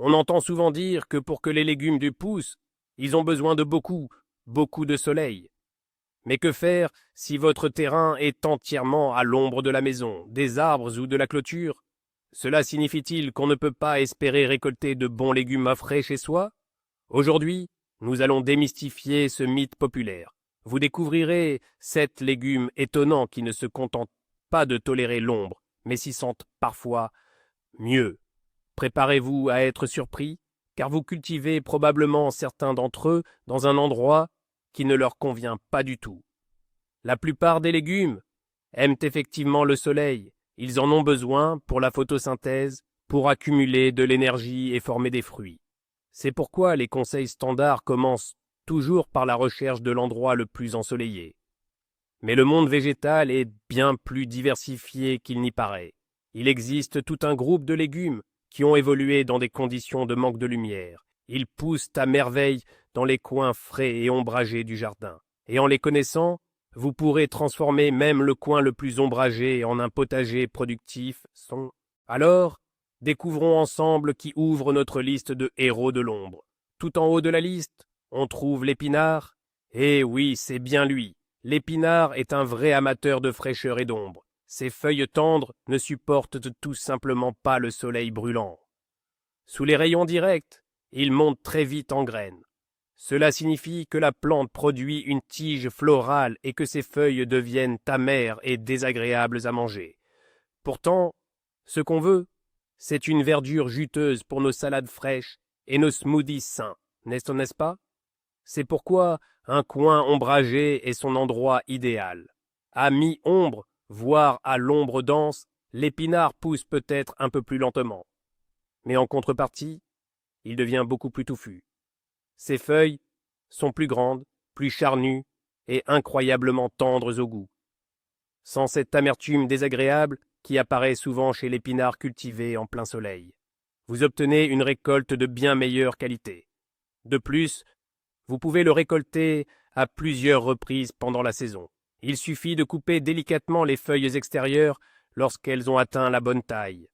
On entend souvent dire que pour que les légumes du poussent, ils ont besoin de beaucoup de soleil. Mais que faire si votre terrain est entièrement à l'ombre de la maison, des arbres ou de la clôture? Cela signifie-t-il qu'on ne peut pas espérer récolter de bons légumes frais chez soi? Aujourd'hui, nous allons démystifier ce mythe populaire. Vous découvrirez 7 légumes étonnants qui ne se contentent pas de tolérer l'ombre, mais s'y sentent parfois mieux. Préparez-vous à être surpris, car vous cultivez probablement certains d'entre eux dans un endroit qui ne leur convient pas du tout. La plupart des légumes aiment effectivement le soleil. Ils en ont besoin pour la photosynthèse, pour accumuler de l'énergie et former des fruits. C'est pourquoi les conseils standards commencent toujours par la recherche de l'endroit le plus ensoleillé. Mais le monde végétal est bien plus diversifié qu'il n'y paraît. Il existe tout un groupe de légumes qui ont évolué dans des conditions de manque de lumière. Ils poussent à merveille dans les coins frais et ombragés du jardin. Et en les connaissant, vous pourrez transformer même le coin le plus ombragé en un potager productif. Alors, découvrons ensemble qui ouvre notre liste de héros de l'ombre. Tout en haut de la liste, on trouve l'épinard. Eh oui, c'est bien lui. L'épinard est un vrai amateur de fraîcheur et d'ombre. Ses feuilles tendres ne supportent tout simplement pas le soleil brûlant. Sous les rayons directs, il monte très vite en graines. Cela signifie que la plante produit une tige florale et que ses feuilles deviennent amères et désagréables à manger. Pourtant, ce qu'on veut, c'est une verdure juteuse pour nos salades fraîches et nos smoothies sains, n'est-ce pas? C'est pourquoi un coin ombragé est son endroit idéal. À mi-ombre, voire à l'ombre dense, l'épinard pousse peut-être un peu plus lentement. Mais en contrepartie, il devient beaucoup plus touffu. Ses feuilles sont plus grandes, plus charnues et incroyablement tendres au goût. Sans cette amertume désagréable qui apparaît souvent chez l'épinard cultivé en plein soleil. Vous obtenez une récolte de bien meilleure qualité. De plus, vous pouvez le récolter à plusieurs reprises pendant la saison. Il suffit de couper délicatement les feuilles extérieures lorsqu'elles ont atteint la bonne taille.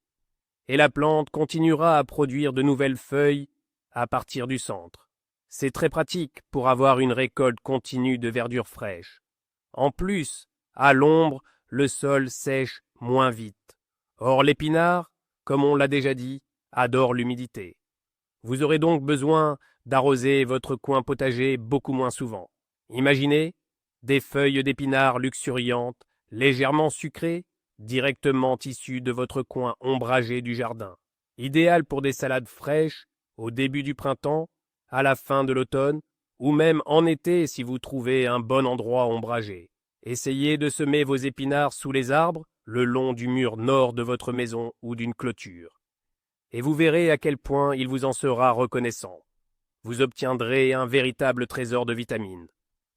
Et la plante continuera à produire de nouvelles feuilles à partir du centre. C'est très pratique pour avoir une récolte continue de verdure fraîche. En plus, à l'ombre, le sol sèche moins vite. Or l'épinard, comme on l'a déjà dit, adore l'humidité. Vous aurez donc besoin d'arroser votre coin potager beaucoup moins souvent. Imaginez des feuilles d'épinard luxuriantes, légèrement sucrées, directement issues de votre coin ombragé du jardin. Idéal pour des salades fraîches, au début du printemps, à la fin de l'automne, ou même en été si vous trouvez un bon endroit ombragé. Essayez de semer vos épinards sous les arbres, le long du mur nord de votre maison ou d'une clôture. Et vous verrez à quel point il vous en sera reconnaissant. Vous obtiendrez un véritable trésor de vitamines.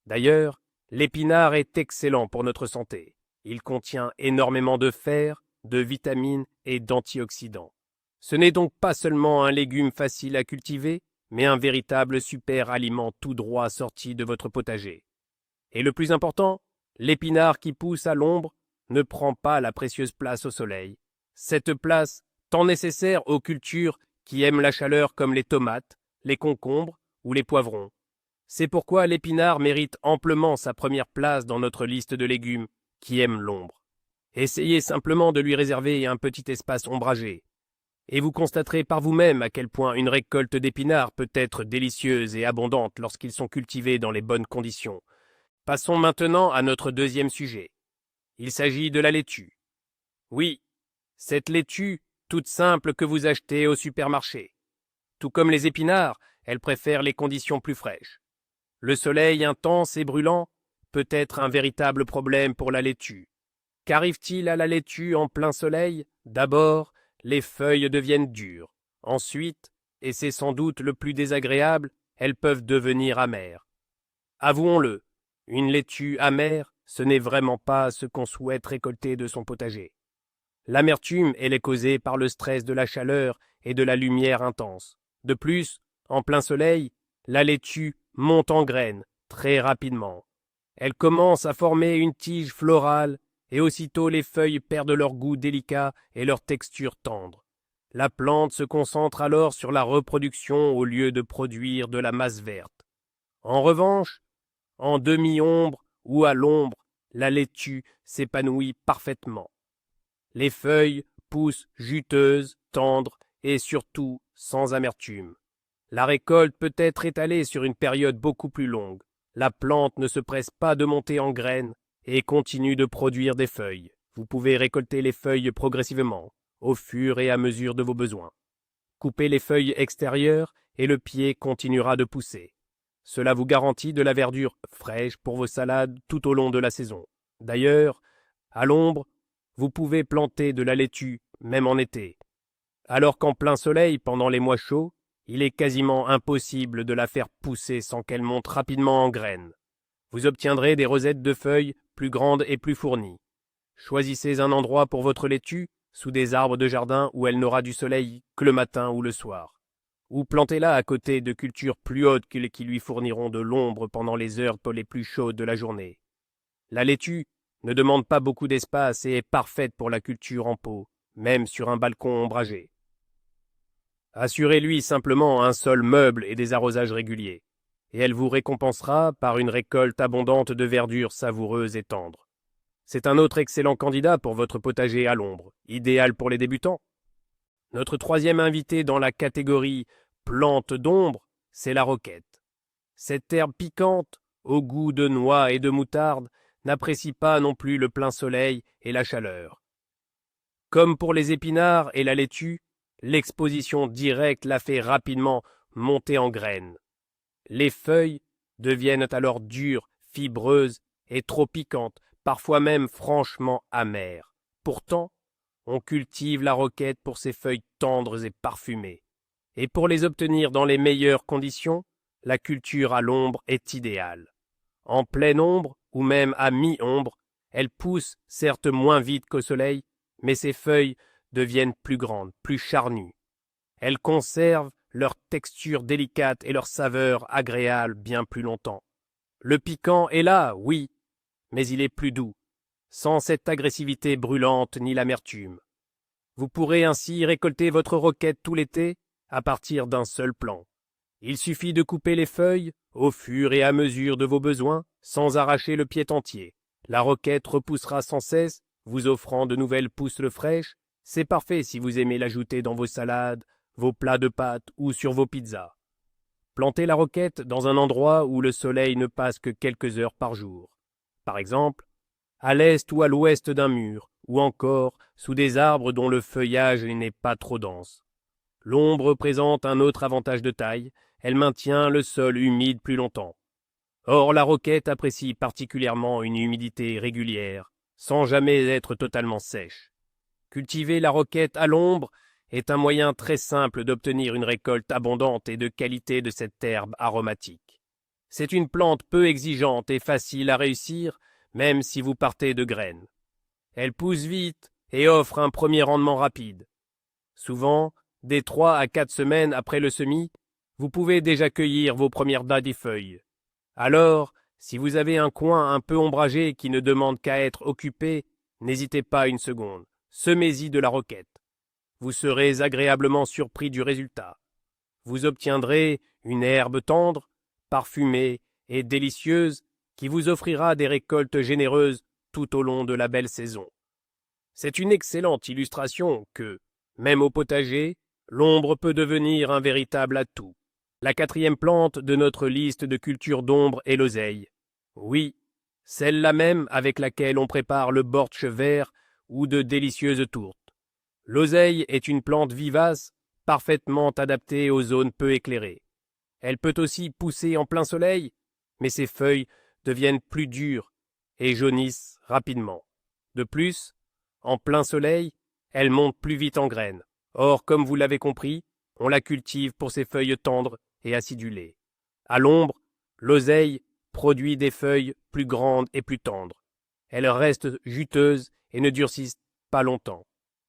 D'ailleurs, l'épinard est excellent pour notre santé. Il contient énormément de fer, de vitamines et d'antioxydants. Ce n'est donc pas seulement un légume facile à cultiver, mais un véritable super aliment tout droit sorti de votre potager. Et le plus important, l'épinard qui pousse à l'ombre ne prend pas la précieuse place au soleil. Cette place, tant nécessaire aux cultures qui aiment la chaleur comme les tomates, les concombres ou les poivrons. C'est pourquoi l'épinard mérite amplement sa première place dans notre liste de légumes qui aiment l'ombre. Essayez simplement de lui réserver un petit espace ombragé. Et vous constaterez par vous-même à quel point une récolte d'épinards peut être délicieuse et abondante lorsqu'ils sont cultivés dans les bonnes conditions. Passons maintenant à notre deuxième sujet. Il s'agit de la laitue. Oui, cette laitue toute simple que vous achetez au supermarché. Tout comme les épinards, elle préfère les conditions plus fraîches. Le soleil intense et brûlant peut être un véritable problème pour la laitue. Qu'arrive-t-il à la laitue en plein soleil? D'abord, les feuilles deviennent dures. Ensuite, et c'est sans doute le plus désagréable, elles peuvent devenir amères. Avouons-le, une laitue amère, ce n'est vraiment pas ce qu'on souhaite récolter de son potager. L'amertume, elle est causée par le stress de la chaleur et de la lumière intense. De plus, en plein soleil, la laitue monte en graines très rapidement. Elle commence à former une tige florale et aussitôt les feuilles perdent leur goût délicat et leur texture tendre. La plante se concentre alors sur la reproduction au lieu de produire de la masse verte. En revanche, en demi-ombre ou à l'ombre, la laitue s'épanouit parfaitement. Les feuilles poussent juteuses, tendres et surtout sans amertume. La récolte peut être étalée sur une période beaucoup plus longue. La plante ne se presse pas de monter en graines et continue de produire des feuilles. Vous pouvez récolter les feuilles progressivement, au fur et à mesure de vos besoins. Coupez les feuilles extérieures et le pied continuera de pousser. Cela vous garantit de la verdure fraîche pour vos salades tout au long de la saison. D'ailleurs, à l'ombre, vous pouvez planter de la laitue, même en été. Alors qu'en plein soleil, pendant les mois chauds, il est quasiment impossible de la faire pousser sans qu'elle monte rapidement en graines. Vous obtiendrez des rosettes de feuilles plus grandes et plus fournies. Choisissez un endroit pour votre laitue, sous des arbres de jardin où elle n'aura du soleil que le matin ou le soir. Ou plantez-la à côté de cultures plus hautes qui lui fourniront de l'ombre pendant les heures les plus chaudes de la journée. La laitue ne demande pas beaucoup d'espace et est parfaite pour la culture en pot, même sur un balcon ombragé. Assurez-lui simplement un sol meuble et des arrosages réguliers, et elle vous récompensera par une récolte abondante de verdure savoureuse et tendre. C'est un autre excellent candidat pour votre potager à l'ombre, idéal pour les débutants. Notre troisième invité dans la catégorie plante d'ombre, c'est la roquette. Cette herbe piquante, au goût de noix et de moutarde, n'apprécie pas non plus le plein soleil et la chaleur. Comme pour les épinards et la laitue, l'exposition directe la fait rapidement monter en graines. Les feuilles deviennent alors dures, fibreuses et trop piquantes, parfois même franchement amères. Pourtant, on cultive la roquette pour ses feuilles tendres et parfumées. Et pour les obtenir dans les meilleures conditions, la culture à l'ombre est idéale. En pleine ombre, ou même à mi-ombre, elle pousse certes moins vite qu'au soleil, mais ses feuilles deviennent plus grandes, plus charnues. Elles conservent leur texture délicate et leur saveur agréable bien plus longtemps. Le piquant est là, oui, mais il est plus doux, sans cette agressivité brûlante ni l'amertume. Vous pourrez ainsi récolter votre roquette tout l'été à partir d'un seul plant. Il suffit de couper les feuilles au fur et à mesure de vos besoins, sans arracher le pied entier. La roquette repoussera sans cesse, vous offrant de nouvelles pousses fraîches. C'est parfait si vous aimez l'ajouter dans vos salades, vos plats de pâtes ou sur vos pizzas. Plantez la roquette dans un endroit où le soleil ne passe que quelques heures par jour. Par exemple, à l'est ou à l'ouest d'un mur, ou encore sous des arbres dont le feuillage n'est pas trop dense. L'ombre présente un autre avantage de taille, elle maintient le sol humide plus longtemps. Or, la roquette apprécie particulièrement une humidité régulière, sans jamais être totalement sèche. Cultiver la roquette à l'ombre est un moyen très simple d'obtenir une récolte abondante et de qualité de cette herbe aromatique. C'est une plante peu exigeante et facile à réussir, même si vous partez de graines. Elle pousse vite et offre un premier rendement rapide. Souvent, dès 3 à 4 semaines après le semis, vous pouvez déjà cueillir vos premières dattes et feuilles. Alors, si vous avez un coin un peu ombragé qui ne demande qu'à être occupé, n'hésitez pas une seconde, semez-y de la roquette. Vous serez agréablement surpris du résultat. Vous obtiendrez une herbe tendre, parfumée et délicieuse qui vous offrira des récoltes généreuses tout au long de la belle saison. C'est une excellente illustration que, même au potager, l'ombre peut devenir un véritable atout. La quatrième plante de notre liste de cultures d'ombre est l'oseille. Oui, celle-là même avec laquelle on prépare le bortsch vert ou de délicieuses tourtes. L'oseille est une plante vivace, parfaitement adaptée aux zones peu éclairées. Elle peut aussi pousser en plein soleil, mais ses feuilles deviennent plus dures et jaunissent rapidement. De plus, en plein soleil, elle monte plus vite en graines. Or, comme vous l'avez compris, on la cultive pour ses feuilles tendres et acidulées. À l'ombre, l'oseille produit des feuilles plus grandes et plus tendres. Elles restent juteuses et ne durcissent pas longtemps.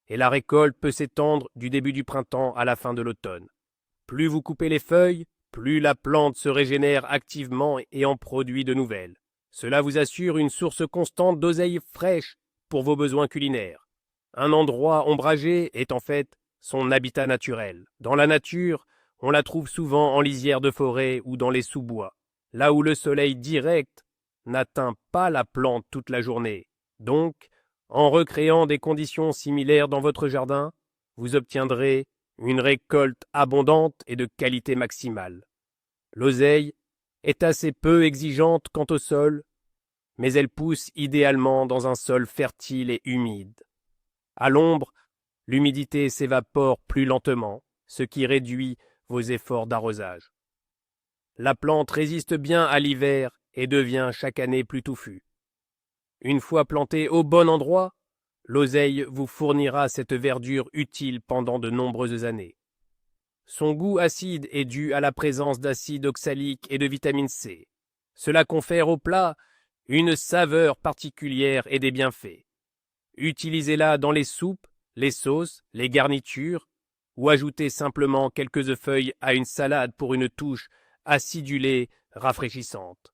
Et la récolte peut s'étendre du début du printemps à la fin de l'automne. Plus vous coupez les feuilles, plus la plante se régénère activement et en produit de nouvelles. Cela vous assure une source constante d'oseille fraîche pour vos besoins culinaires. Un endroit ombragé est en fait son habitat naturel. Dans la nature, on la trouve souvent en lisière de forêt ou dans les sous-bois, là où le soleil direct n'atteint pas la plante toute la journée. Donc, en recréant des conditions similaires dans votre jardin, vous obtiendrez une récolte abondante et de qualité maximale. L'oseille est assez peu exigeante quant au sol, mais elle pousse idéalement dans un sol fertile et humide. À l'ombre, l'humidité s'évapore plus lentement, ce qui réduit vos efforts d'arrosage. La plante résiste bien à l'hiver et devient chaque année plus touffue. Une fois plantée au bon endroit, l'oseille vous fournira cette verdure utile pendant de nombreuses années. Son goût acide est dû à la présence d'acide oxalique et de vitamine C. Cela confère au plat une saveur particulière et des bienfaits. Utilisez-la dans les soupes, les sauces, les garnitures, ou ajoutez simplement quelques feuilles à une salade pour une touche acidulée, rafraîchissante.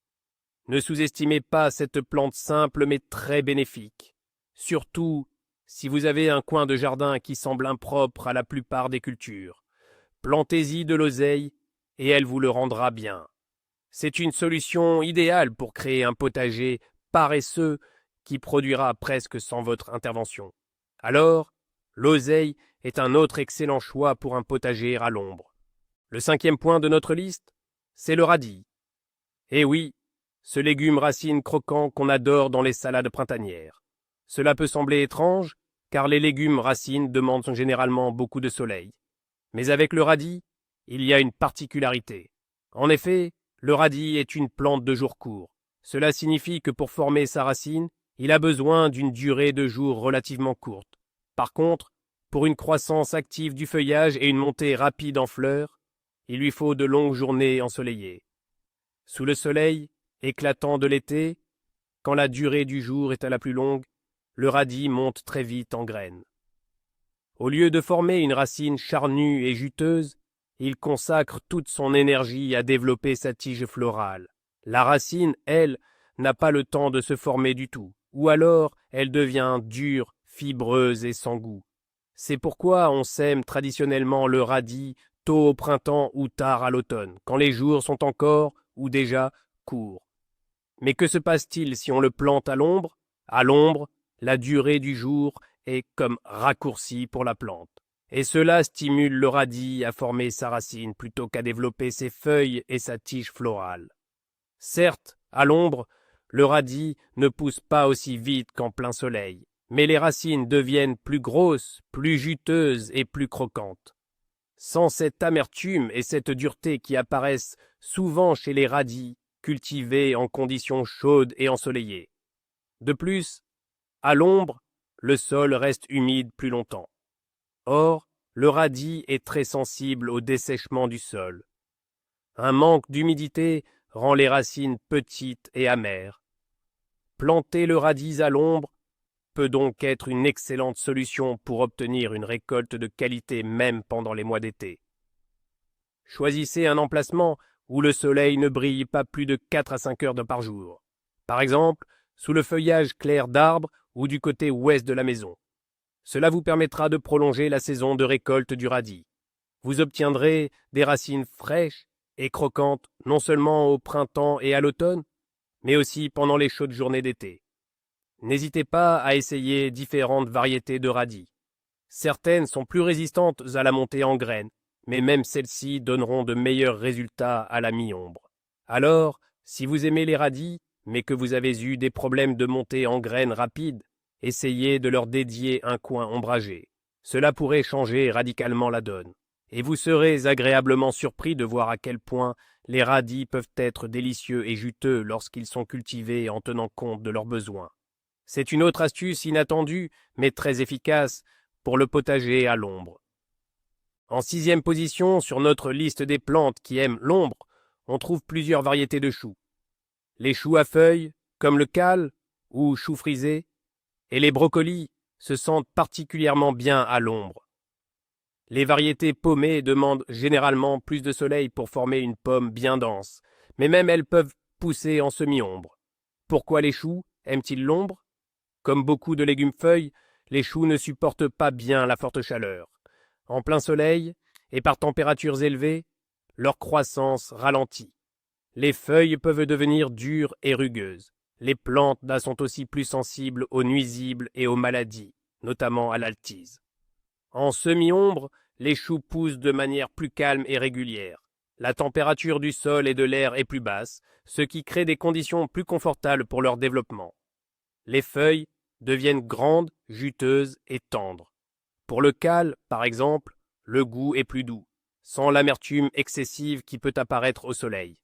Ne sous-estimez pas cette plante simple mais très bénéfique. Surtout si vous avez un coin de jardin qui semble impropre à la plupart des cultures. Plantez-y de l'oseille et elle vous le rendra bien. C'est une solution idéale pour créer un potager paresseux qui produira presque sans votre intervention. Alors, l'oseille est un autre excellent choix pour un potager à l'ombre. Le 5e point de notre liste, c'est le radis. Eh oui, ce légume racine croquant qu'on adore dans les salades printanières. Cela peut sembler étrange, car les légumes racines demandent généralement beaucoup de soleil. Mais avec le radis, il y a une particularité. En effet, le radis est une plante de jours courts. Cela signifie que pour former sa racine, il a besoin d'une durée de jours relativement courte. Par contre, pour une croissance active du feuillage et une montée rapide en fleurs, il lui faut de longues journées ensoleillées. Sous le soleil éclatant de l'été, quand la durée du jour est à la plus longue, le radis monte très vite en graines. Au lieu de former une racine charnue et juteuse, il consacre toute son énergie à développer sa tige florale. La racine, elle, n'a pas le temps de se former du tout, ou alors elle devient dure, fibreuse et sans goût. C'est pourquoi on sème traditionnellement le radis tôt au printemps ou tard à l'automne, quand les jours sont encore, ou déjà, courts. Mais que se passe-t-il si on le plante à l'ombre? À l'ombre, la durée du jour est comme raccourcie pour la plante. Et cela stimule le radis à former sa racine plutôt qu'à développer ses feuilles et sa tige florale. Certes, à l'ombre, le radis ne pousse pas aussi vite qu'en plein soleil, mais les racines deviennent plus grosses, plus juteuses et plus croquantes. Sans cette amertume et cette dureté qui apparaissent souvent chez les radis cultivés en conditions chaudes et ensoleillées. De plus, à l'ombre, le sol reste humide plus longtemps. Or, le radis est très sensible au dessèchement du sol. Un manque d'humidité rend les racines petites et amères. Planter le radis à l'ombre peut donc être une excellente solution pour obtenir une récolte de qualité même pendant les mois d'été. Choisissez un emplacement où le soleil ne brille pas plus de 4 à 5 heures par jour. Par exemple, sous le feuillage clair d'arbres ou du côté ouest de la maison. Cela vous permettra de prolonger la saison de récolte du radis. Vous obtiendrez des racines fraîches et croquantes non seulement au printemps et à l'automne, mais aussi pendant les chaudes journées d'été. N'hésitez pas à essayer différentes variétés de radis. Certaines sont plus résistantes à la montée en graines, mais même celles-ci donneront de meilleurs résultats à la mi-ombre. Alors, si vous aimez les radis, mais que vous avez eu des problèmes de montée en graines rapides, essayez de leur dédier un coin ombragé. Cela pourrait changer radicalement la donne. Et vous serez agréablement surpris de voir à quel point les radis peuvent être délicieux et juteux lorsqu'ils sont cultivés en tenant compte de leurs besoins. C'est une autre astuce inattendue, mais très efficace, pour le potager à l'ombre. En 6e position sur notre liste des plantes qui aiment l'ombre, on trouve plusieurs variétés de choux. Les choux à feuilles, comme le cale ou chou frisé, et les brocolis se sentent particulièrement bien à l'ombre. Les variétés paumées demandent généralement plus de soleil pour former une pomme bien dense, mais même elles peuvent pousser en semi-ombre. Pourquoi les choux aiment-ils l'ombre? Comme beaucoup de légumes-feuilles, les choux ne supportent pas bien la forte chaleur. En plein soleil, et par températures élevées, leur croissance ralentit. Les feuilles peuvent devenir dures et rugueuses. Les plantes là sont aussi plus sensibles aux nuisibles et aux maladies, notamment à l'altise. En semi-ombre, les choux poussent de manière plus calme et régulière. La température du sol et de l'air est plus basse, ce qui crée des conditions plus confortables pour leur développement. Les feuilles deviennent grandes, juteuses et tendres. Pour le cale, par exemple, le goût est plus doux, sans l'amertume excessive qui peut apparaître au soleil.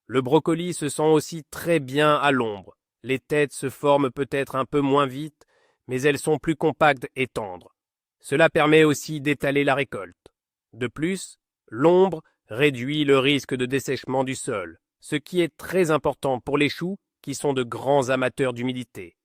Le brocoli se sent aussi très bien à l'ombre. Les têtes se forment peut-être un peu moins vite, mais elles sont plus compactes et tendres. Cela permet aussi d'étaler la récolte. De plus, l'ombre réduit le risque de dessèchement du sol, ce qui est très important pour les choux qui sont de grands amateurs d'humidité.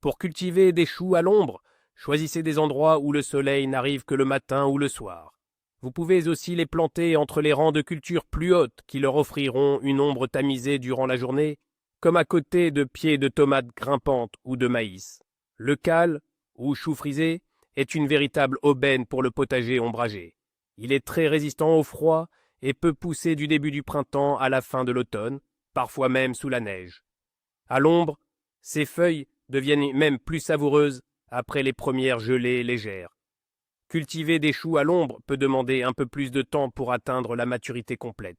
Pour cultiver des choux à l'ombre, choisissez des endroits où le soleil n'arrive que le matin ou le soir. Vous pouvez aussi les planter entre les rangs de cultures plus hautes qui leur offriront une ombre tamisée durant la journée, comme à côté de pieds de tomates grimpantes ou de maïs. Le cale, ou chou frisé, est une véritable aubaine pour le potager ombragé. Il est très résistant au froid et peut pousser du début du printemps à la fin de l'automne, parfois même sous la neige. À l'ombre, ses feuilles deviennent même plus savoureuses après les premières gelées légères. Cultiver des choux à l'ombre peut demander un peu plus de temps pour atteindre la maturité complète.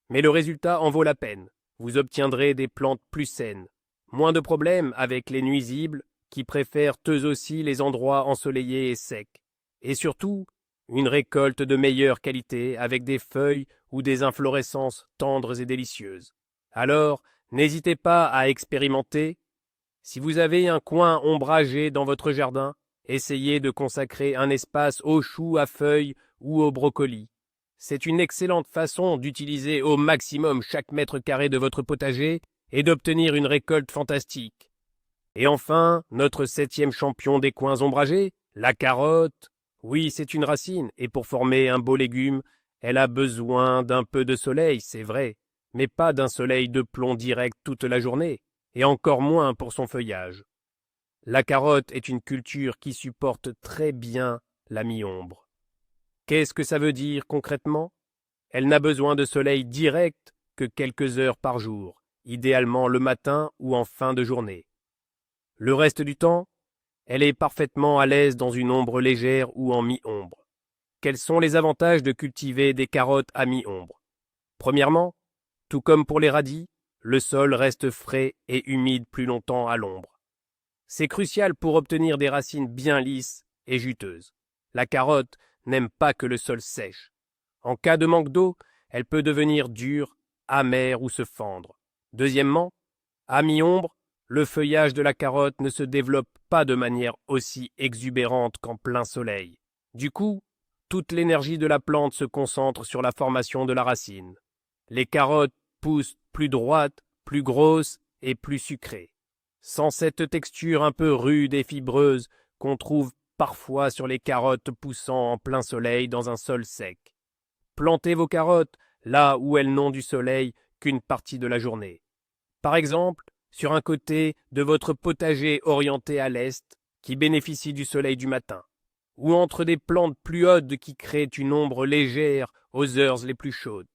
Mais le résultat en vaut la peine. Vous obtiendrez des plantes plus saines. Moins de problèmes avec les nuisibles qui préfèrent eux aussi les endroits ensoleillés et secs. Et surtout, une récolte de meilleure qualité avec des feuilles ou des inflorescences tendres et délicieuses. Alors, n'hésitez pas à expérimenter. Si vous avez un coin ombragé dans votre jardin, essayez de consacrer un espace aux choux à feuilles ou aux brocolis. C'est une excellente façon d'utiliser au maximum chaque mètre carré de votre potager et d'obtenir une récolte fantastique. Et enfin, notre 7e champion des coins ombragés, la carotte. Oui, c'est une racine, et pour former un beau légume, elle a besoin d'un peu de soleil, c'est vrai, mais pas d'un soleil de plomb direct toute la journée, et encore moins pour son feuillage. La carotte est une culture qui supporte très bien la mi-ombre. Qu'est-ce que ça veut dire concrètement? Elle n'a besoin de soleil direct que quelques heures par jour, idéalement le matin ou en fin de journée. Le reste du temps, elle est parfaitement à l'aise dans une ombre légère ou en mi-ombre. Quels sont les avantages de cultiver des carottes à mi-ombre? Premièrement, tout comme pour les radis, le sol reste frais et humide plus longtemps à l'ombre. C'est crucial pour obtenir des racines bien lisses et juteuses. La carotte n'aime pas que le sol sèche. En cas de manque d'eau, elle peut devenir dure, amère ou se fendre. Deuxièmement, à mi-ombre, le feuillage de la carotte ne se développe pas de manière aussi exubérante qu'en plein soleil. Du coup, toute l'énergie de la plante se concentre sur la formation de la racine. Les carottes poussent plus droites, plus grosses et plus sucrées. Sans cette texture un peu rude et fibreuse qu'on trouve parfois sur les carottes poussant en plein soleil dans un sol sec. Plantez vos carottes là où elles n'ont du soleil qu'une partie de la journée. Par exemple, sur un côté de votre potager orienté à l'est, qui bénéficie du soleil du matin, ou entre des plantes plus hautes qui créent une ombre légère aux heures les plus chaudes.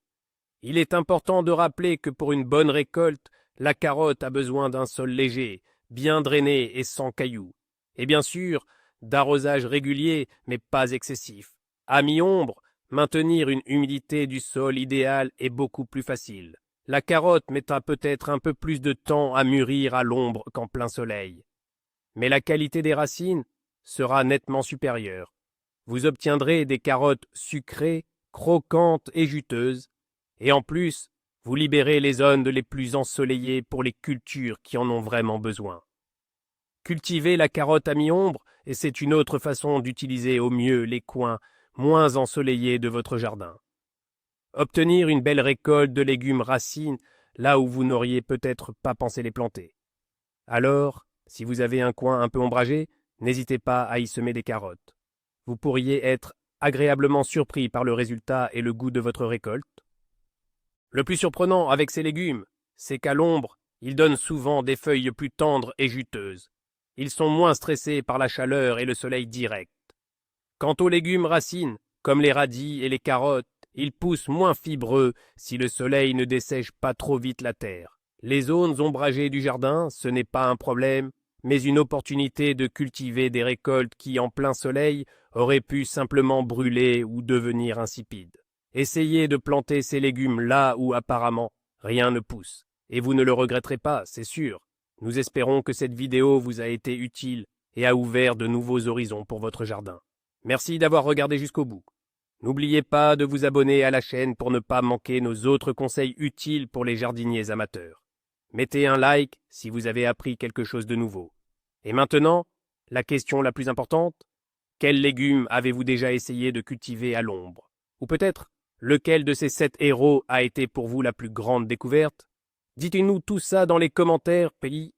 Il est important de rappeler que pour une bonne récolte, la carotte a besoin d'un sol léger, bien drainé et sans cailloux. Et bien sûr, d'arrosage régulier, mais pas excessif. À mi-ombre, maintenir une humidité du sol idéale est beaucoup plus facile. La carotte mettra peut-être un peu plus de temps à mûrir à l'ombre qu'en plein soleil. Mais la qualité des racines sera nettement supérieure. Vous obtiendrez des carottes sucrées, croquantes et juteuses, et en plus, vous libérez les zones les plus ensoleillées pour les cultures qui en ont vraiment besoin. Cultiver la carotte à mi-ombre, et c'est une autre façon d'utiliser au mieux les coins moins ensoleillés de votre jardin. Obtenir une belle récolte de légumes racines là où vous n'auriez peut-être pas pensé les planter. Alors, si vous avez un coin un peu ombragé, n'hésitez pas à y semer des carottes. Vous pourriez être agréablement surpris par le résultat et le goût de votre récolte. Le plus surprenant avec ces légumes, c'est qu'à l'ombre, ils donnent souvent des feuilles plus tendres et juteuses. Ils sont moins stressés par la chaleur et le soleil direct. Quant aux légumes racines, Comme les radis et les carottes, ils poussent moins fibreux si le soleil ne dessèche pas trop vite la terre. Les zones ombragées du jardin, ce n'est pas un problème, mais une opportunité de cultiver des récoltes qui, en plein soleil, auraient pu simplement brûler ou devenir insipides. Essayez de planter ces légumes là où apparemment rien ne pousse. Et vous ne le regretterez pas, c'est sûr. Nous espérons que cette vidéo vous a été utile et a ouvert de nouveaux horizons pour votre jardin. Merci d'avoir regardé jusqu'au bout. N'oubliez pas de vous abonner à la chaîne pour ne pas manquer nos autres conseils utiles pour les jardiniers amateurs. Mettez un like si vous avez appris quelque chose de nouveau. Et maintenant, la question la plus importante, quels légumes avez-vous déjà essayé de cultiver à l'ombre? Ou peut-être, lequel de ces 7 héros a été pour vous la plus grande découverte? Dites-nous tout ça dans les commentaires, pays.